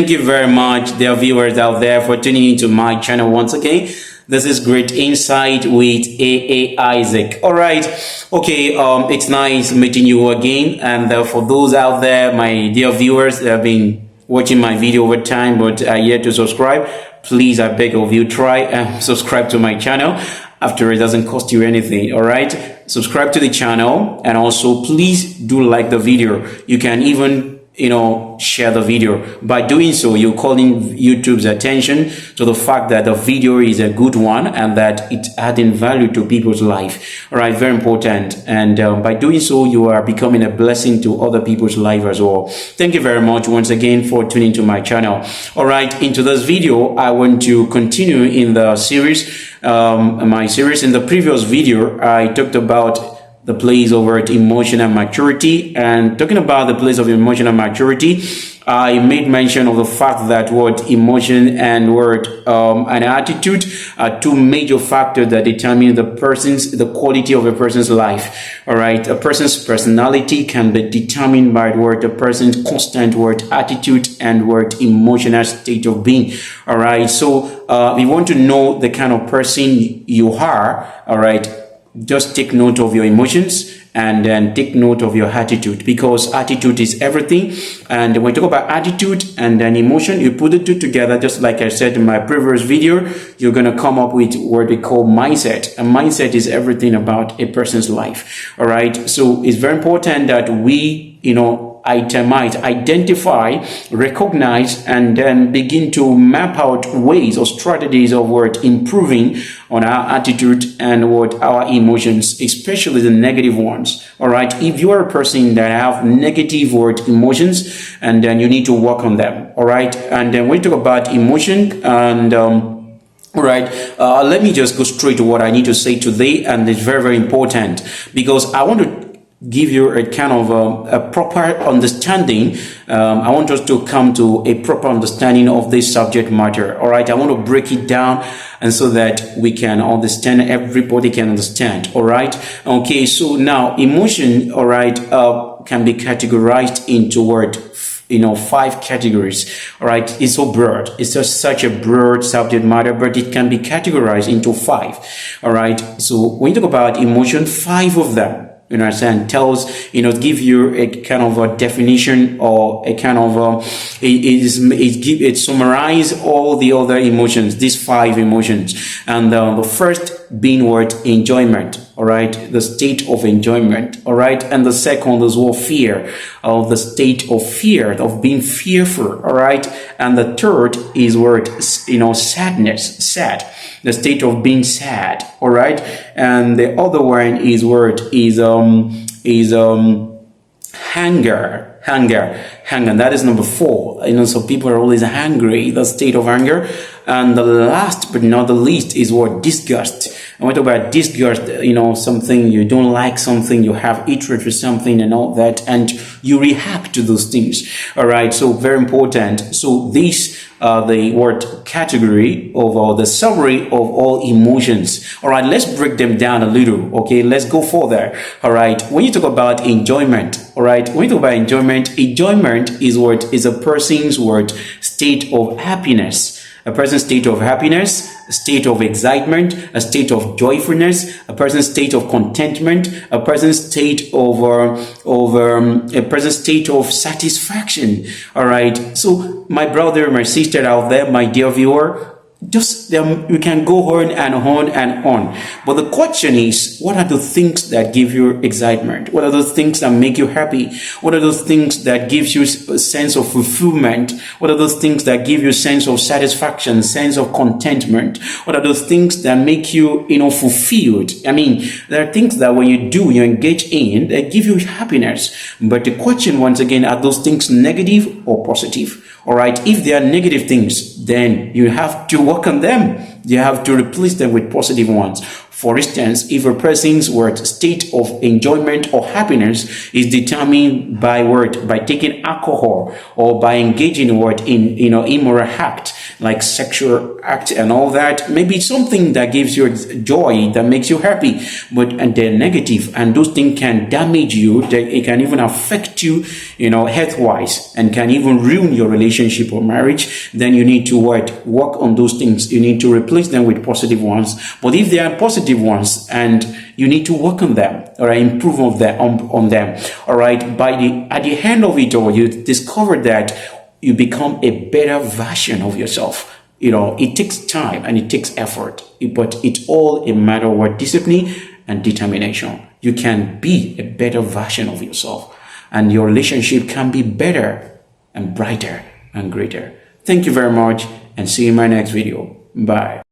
Thank you very much, dear viewers out there, for tuning into my channel once again. This is Great Insight with A.A. Isaac. All right. Okay. It's nice meeting you again. And for those out there, my dear viewers that have been watching my video over time but are yet to subscribe, please, I beg of you, try and subscribe to my channel. After it doesn't cost you anything. All right. Subscribe to the channel, and also please do like the video. You can even share the video. By doing so, you're calling YouTube's attention to the fact that the video is a good one and that it's adding value to people's life. All right, very important. And by doing so, you are becoming a blessing to other people's life as well. Thank you very much once again for tuning to my channel. All right, into this video, I want to continue in the series, my series. In the previous video, I talked about the place of emotional maturity, and talking about the place of emotional maturity, I made mention of the fact that emotion and an attitude are two major factors that determine the quality of a person's life. All right, a person's personality can be determined by the person's constant attitude and emotional state of being. All right, so we want to know the kind of person you are. All right, just take note of your emotions and then take note of your attitude, because attitude is everything. And when you talk about attitude and then emotion, you put the two together, just like I said in my previous video, you're going to come up with what we call mindset. And mindset is everything about a person's life. All right. So it's very important that we, identify, recognize, and then begin to map out ways or strategies of improving on our attitude and our emotions, especially the negative ones. All right. If you are a person that have negative emotions, and then you need to work on them. All right. And then we talk about emotion and all right, let me just go straight to what I need to say today, and it's very, very important because I want to give you a kind of a proper understanding. I want us to come to a proper understanding of this subject matter. All right, I want to break it down, and so that we can understand, everybody can understand. All right, okay. So now emotion, all right, can be categorized into 5 categories. All right, it's so broad. It's just such a broad subject matter, but it can be categorized into 5. All right, so when you talk about emotion, 5 of them, tells, give you a kind of a definition, or a kind of it summarize all the other emotions, these 5 emotions. And the first being enjoyment. All right, the state of enjoyment. All right, and the second is fear, the state of fear, of being fearful. All right, and the third is sadness, sad, the state of being sad. All right, and the other one is hunger. That is number 4. So people are always hungry, the state of anger. And the last but not the least is disgust. And we talk about disgust, something you don't like, something you have hatred for something and all that, and you react to those things. All right, so very important. So these are the category of the summary of all emotions. All right, let's break them down a little. Okay, let's go further. All right, when you talk about enjoyment, all right, when you talk about enjoyment is a person's state of happiness. A person's state of happiness, a state of excitement, a state of joyfulness, a person's state of contentment, a person's state of satisfaction. All right. So, my brother, my sister out there, my dear viewer, we can go on and on and on. But the question is, what are the things that give you excitement? What are those things that make you happy? What are those things that gives you a sense of fulfillment? What are those things that give you a sense of satisfaction, sense of contentment? What are those things that make you, fulfilled? I mean, there are things that when you engage in, they give you happiness. But the question, once again, are those things negative or positive? All right. If they are negative things, then you have to work on them. You have to replace them with positive ones. For instance, if a person's state of enjoyment or happiness is determined by taking alcohol or by engaging in immoral act, like sexual act and all that. Maybe something that gives you joy, that makes you happy, and they're negative, and those things can damage you. It can even affect you, health-wise, and can even ruin your relationship or marriage. Then you need to work on those things. You need to replace them with positive ones. But if they are positive ones, and you need to work on them, all right, improve on them, all right. At the end of it all, you discover that you become a better version of yourself. It takes time and it takes effort, but it's all a matter of discipline and determination. You can be a better version of yourself, and your relationship can be better and brighter and greater. Thank you very much, and see you in my next video. Bye.